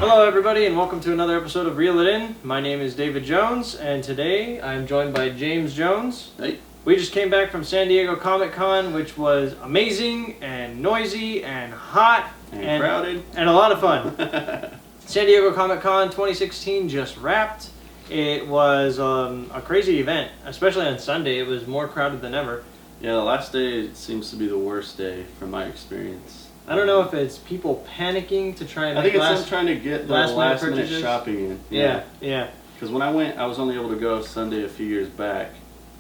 Hello everybody and welcome to another episode of Reel It In. My name is David Jones and today I'm joined by James Jones. Hey. We just came back from San Diego Comic-Con, which was amazing and noisy and hot and crowded and a lot of fun. San Diego Comic-Con 2016 just wrapped. It was a crazy event, especially on Sunday. It was more crowded than ever. Yeah, the last day seems to be the worst day from my experience. I don't know if it's people panicking to try and I think it's them trying to get the last minute shopping in. Yeah. Because when I went, I was only able to go Sunday a few years back,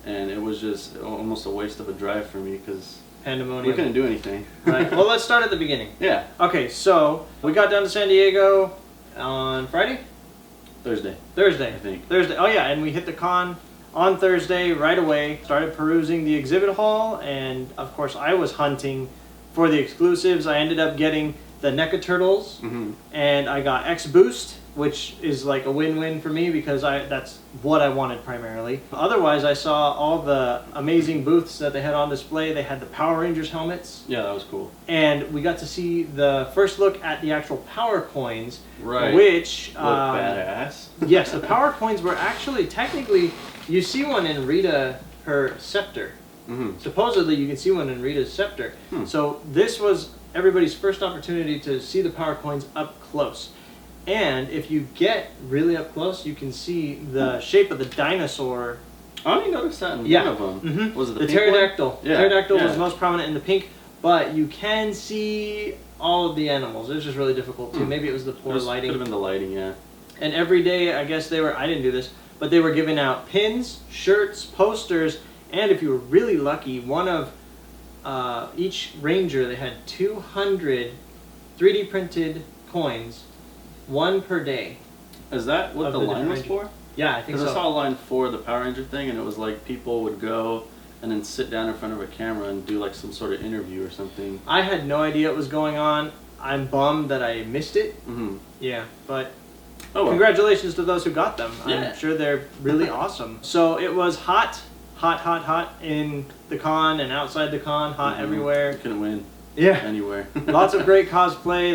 and it was just almost a waste of a drive for me because pandemonium. We couldn't do anything. Right. Well, let's start at the beginning. Yeah. Okay, so we got down to San Diego on Friday? Thursday, I think. Thursday. Oh yeah, and we hit the con on Thursday right away. Started perusing the exhibit hall, and of course I was hunting for the exclusives. I ended up getting the NECA Turtles, and I got X Boost, which is like a win-win for me because that's what I wanted primarily. Otherwise, I saw all the amazing booths that they had on display. They had the Power Rangers helmets. Yeah, that was cool. And we got to see the first look at the actual Power Coins, right? Which look badass. Yes, the Power Coins were actually technically, you see one in Rita, her scepter. Supposedly you can see one in Rita's scepter. So this was everybody's first opportunity to see the Power Coins up close. And if you get really up close, you can see the shape of the dinosaur. I only noticed that in one of them. Was it the pink pterodactyl? One? Yeah. Pterodactyl was most prominent in the pink, but you can see all of the animals. It was just really difficult too. Maybe it was the poor lighting. Could have been the lighting, yeah. And every day, I guess I didn't do this, but they were giving out pins, shirts, posters, and if you were really lucky, one of each ranger, they had 200 3D printed coins, one per day. Is that what the line was for? Yeah, I think so. Because I saw a line for the Power Ranger thing, and it was like people would go and then sit down in front of a camera and do like some sort of interview or something. I had no idea what was going on. I'm bummed that I missed it. Yeah, but congratulations to those who got them. Yeah. I'm sure they're really awesome. So it was hot in the con and outside the con, hot everywhere. You couldn't win. Yeah. Anywhere. Lots of great cosplay,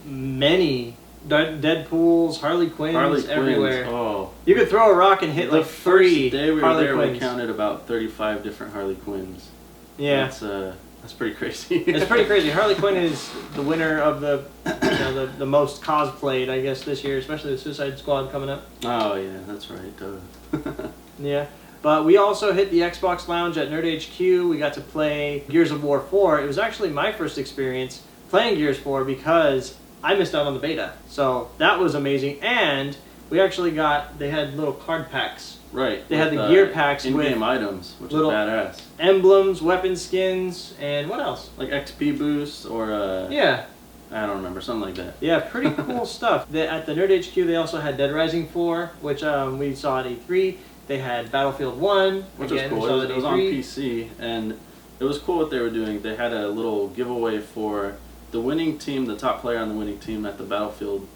many Deadpools, Harley Quinns everywhere. Oh. You could throw a rock and hit like 3 First day we were Harley there, Quinns. we counted about 35 different Harley Quinns. Yeah. That's pretty crazy. It's pretty crazy. Harley Quinn is the winner of the most cosplayed, I guess, this year, especially the Suicide Squad coming up. Oh yeah, that's right. Yeah. But we also hit the Xbox Lounge at Nerd HQ. We got to play Gears of War 4. It was actually my first experience playing Gears 4 because I missed out on the beta. So that was amazing. And we actually they had little card packs. Right. They had the gear packs with in-game items, which is badass. Emblems, weapon skins, and what else? Like XP boosts or yeah. I don't remember, something like that. Yeah, pretty cool stuff. At the Nerd HQ, they also had Dead Rising 4, which we saw at E3. They had Battlefield 1, which was cool. It was on PC, and it was cool what they were doing. They had a little giveaway for the winning team, the top player on the winning team at the Battlefield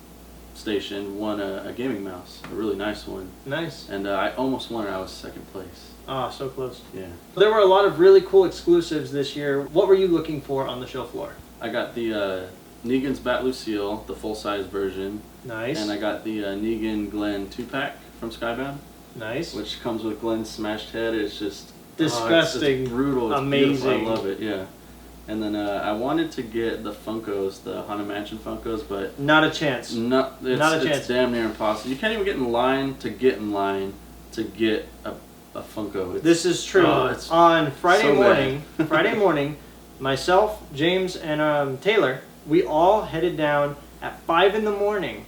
station won a gaming mouse, a really nice one. Nice. And I almost won it. I was second place. Ah, so close. Yeah. There were a lot of really cool exclusives this year. What were you looking for on the show floor? I got the Negan's Bat Lucille, the full-size version. Nice. And I got the Negan Glenn 2-pack from Skybound. Nice. Which comes with Glenn's smashed head. It's just disgusting. It's brutal. It's amazing. Beautiful. I love it. Yeah. And then I wanted to get the Funkos, the Haunted Mansion Funkos, but not a chance. Not a chance. It's damn near impossible. You can't even get in line to get a Funko. This is true. On Friday morning, myself, James, and Taylor, we all headed down at 5 in the morning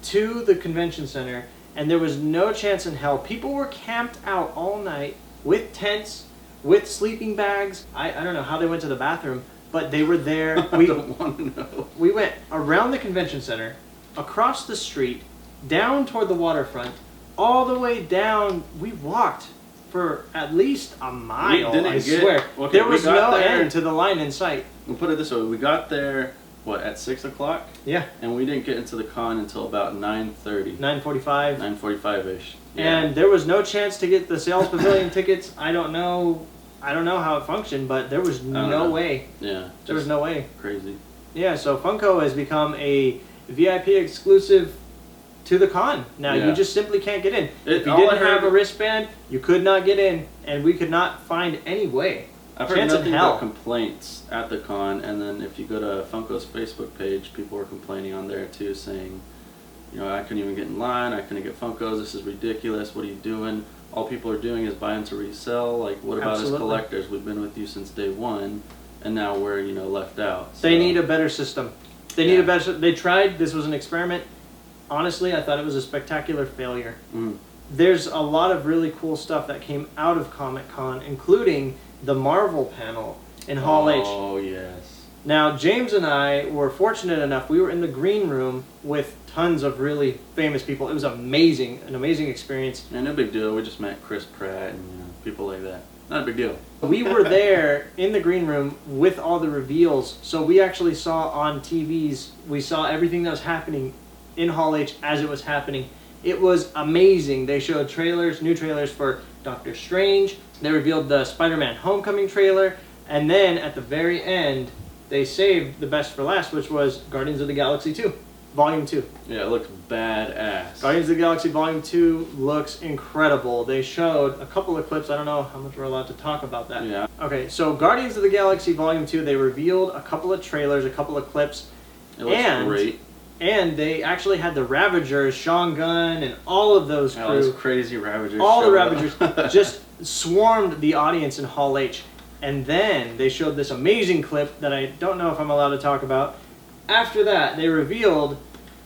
to the convention center, and there was no chance in hell. People were camped out all night with tents, with sleeping bags. I don't know how they went to the bathroom, but they were there. I don't want to know. We went around the convention center, across the street, down toward the waterfront, all the way down. We walked for at least a mile, I swear. Okay, there was no end to the line in sight. We'll put it this way. We got there, at 6 o'clock? Yeah. And we didn't get into the con until about 9:30. 9:45. 9:45-ish. Yeah. And there was no chance to get the sales pavilion tickets. I don't know how it functioned, but there was no way. Yeah. There was no way. Crazy. Yeah, so Funko has become a VIP exclusive to the con. Now Yeah. you just simply can't get in. If you all I didn't have heard- a wristband, you could not get in, and we could not find any way. I've heard Chance in nothing hell. but complaints at the con, and then if you go to Funko's Facebook page, people were complaining on there too, saying, you know, I couldn't even get in line, I couldn't get Funkos, this is ridiculous, what are you doing? All people are doing is buying to resell, like what about Absolutely. us collectors? We've been with you since day one, and now we're, you know, left out. They So, need a better system. They need a better. They tried. This was an experiment. Honestly, I thought it was a spectacular failure. There's a lot of really cool stuff that came out of Comic-Con, including the Marvel panel in Hall H. Oh, yes. Now, James and I were fortunate enough. We were in the green room with tons of really famous people. It was amazing, an amazing experience. And no big deal, we just met Chris Pratt and, you know, people like that. Not a big deal. We were there in the green room with all the reveals, so we actually saw on TVs, we saw everything that was happening in Hall H as it was happening. It was amazing. They showed trailers, new trailers for Doctor Strange. They revealed the Spider-Man Homecoming trailer, and then at the very end, they saved the best for last, which was Guardians of the Galaxy 2, Volume 2. Yeah, it looks badass. Guardians of the Galaxy Volume 2 looks incredible. They showed a couple of clips. I don't know how much we're allowed to talk about that. Yeah. Okay, so Guardians of the Galaxy Volume 2, they revealed a couple of trailers, a couple of clips. It looks great. And they actually had the Ravagers, Sean Gunn, and all of those crew. All those crazy Ravagers. All the showed up. Ravagers just swarmed the audience in Hall H. And then they showed this amazing clip that I don't know if I'm allowed to talk about. After that, they revealed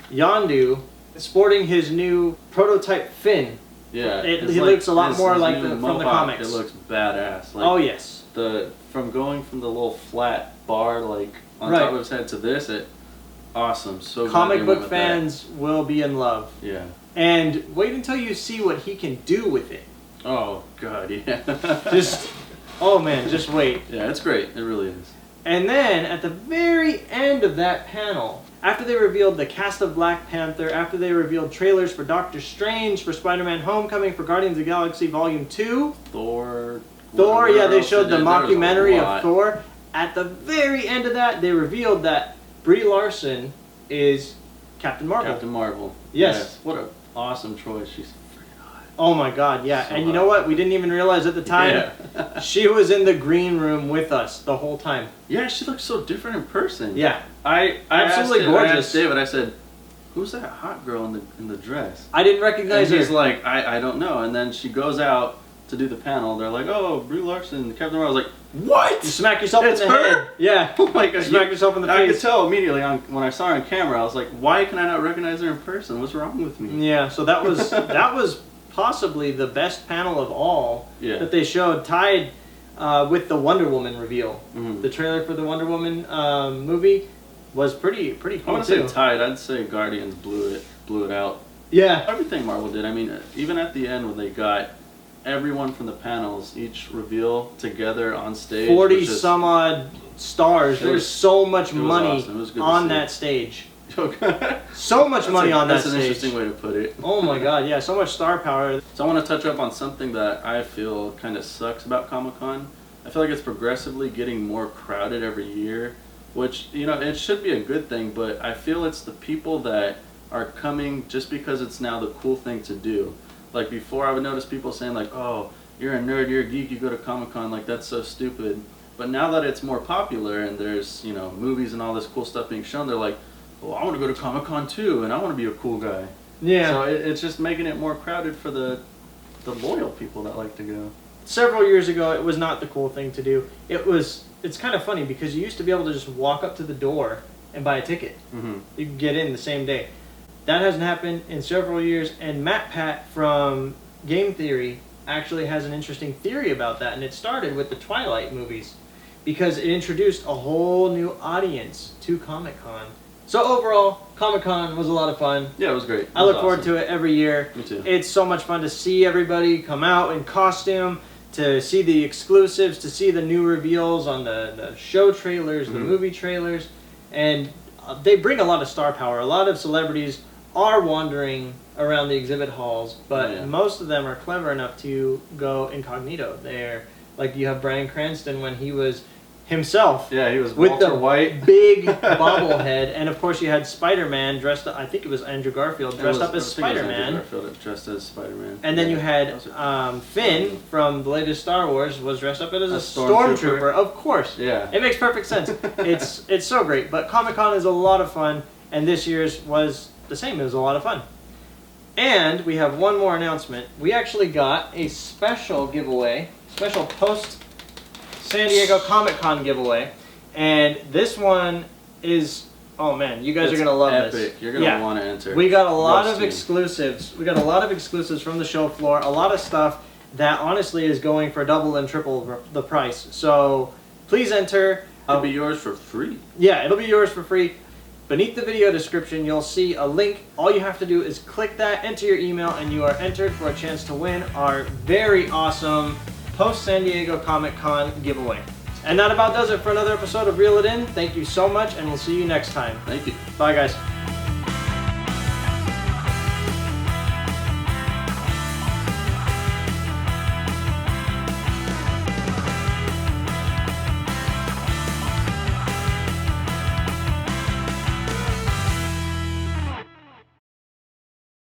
Yondu sporting his new prototype fin. Yeah, He looks a lot more like new from the mohawk, comics. It looks badass. Like Oh, yes. From going from the little flat bar like on Right. top of his head to this, awesome. So glad Comic they book went with that. fans will be in love. Yeah. And wait until you see what he can do with it. Oh god, yeah. Just, oh man, just wait. Yeah, it's great. It really is. And then at the very end of that panel, after they revealed the cast of Black Panther, after they revealed trailers for Doctor Strange, for Spider-Man Homecoming, for Guardians of the Galaxy Volume 2, Thor, yeah, they else showed the did. There was a mockumentary of lot. Thor. At the very end of that, they revealed that Brie Larson is Captain Marvel. Captain Marvel. Yes. What an awesome choice. She's freaking hot. Oh my god, yeah. So And you know what? We didn't even realize at the time. Yeah. She was in the green room with us the whole time. Yeah, she looks so different in person. Yeah. I Absolutely asked gorgeous. I asked David, I said, who's that hot girl in the dress? I didn't recognize And her. he's like, I don't know. And then she goes out to do the panel. They're like, oh, Brie Larson, Captain Marvel. I was like, what? You smack yourself It's in the her? head. Yeah. Oh my god! Smack yourself in the I face. could tell immediately when I saw her on camera. I was like, why can I not recognize her in person? What's wrong with me? Yeah, so that was possibly the best panel of all Yeah. that they showed, tied with the Wonder Woman reveal. Mhm. The trailer for the Wonder Woman movie was pretty I cool want to too. say tied. I'd say Guardians blew it out. Yeah. Everything Marvel did. I mean, even at the end when they got everyone from the panels, each reveal together on stage. 40 was just- some odd stars. It There's was- so much it was money awesome. It was good to on see. that stage. Okay. So much money on that That's an stage. interesting way to put it. Oh my god, yeah, so much star power. So I want to touch up on something that I feel kind of sucks about Comic-Con. I feel like it's progressively getting more crowded every year, which, you know, it should be a good thing, but I feel it's the people that are coming just because it's now the cool thing to do. Like before, I would notice people saying like, oh, you're a nerd, you're a geek, you go to Comic-Con, like that's so stupid. But now that it's more popular and there's, you know, movies and all this cool stuff being shown, they're like, oh, I want to go to Comic-Con too, and I want to be a cool guy. Yeah. So it's just making it more crowded for the loyal people that like to go. Several years ago, it was not the cool thing to do. It's kind of funny because you used to be able to just walk up to the door and buy a ticket. Mm-hmm. You could get in the same day. That hasn't happened in several years, and Matt Pat from Game Theory actually has an interesting theory about that, and it started with the Twilight movies because it introduced a whole new audience to Comic-Con. So overall, Comic-Con was a lot of fun. Yeah, it was great. I look forward to it every year. Me too. It's so much fun to see everybody come out in costume, to see the exclusives, to see the new reveals on the show trailers, the movie trailers, and they bring a lot of star power. A lot of celebrities are wandering around the exhibit halls, but most of them are clever enough to go incognito. They're like, you have Bryan Cranston when he was himself. Yeah, he was with Walter the White. big bobblehead, and of course you had Spider-Man dressed up. I think it was Andrew Garfield dressed up as Spider-Man. Garfield dressed as Spider-Man. And then you had Finn from the latest Star Wars was dressed up as a stormtrooper. Of course. Yeah. It makes perfect sense. It's so great. But Comic-Con is a lot of fun, and this year's was the same. It was a lot of fun. And we have one more announcement. We actually got a special giveaway, special post San Diego Comic-Con giveaway. And this one is, oh man, you guys are gonna love epic. this. You're gonna want to enter. We got a lot of exclusives. We got a lot of exclusives from the show floor. A lot of stuff that honestly is going for double and triple the price. So please enter. It'll be yours for free. Yeah, it'll be yours for free. Beneath the video description, you'll see a link. All you have to do is click that, enter your email, and you are entered for a chance to win our very awesome post San Diego Comic-Con giveaway. And that about does it for another episode of Reel It In. Thank you so much, and we'll see you next time. Thank you. Bye, guys.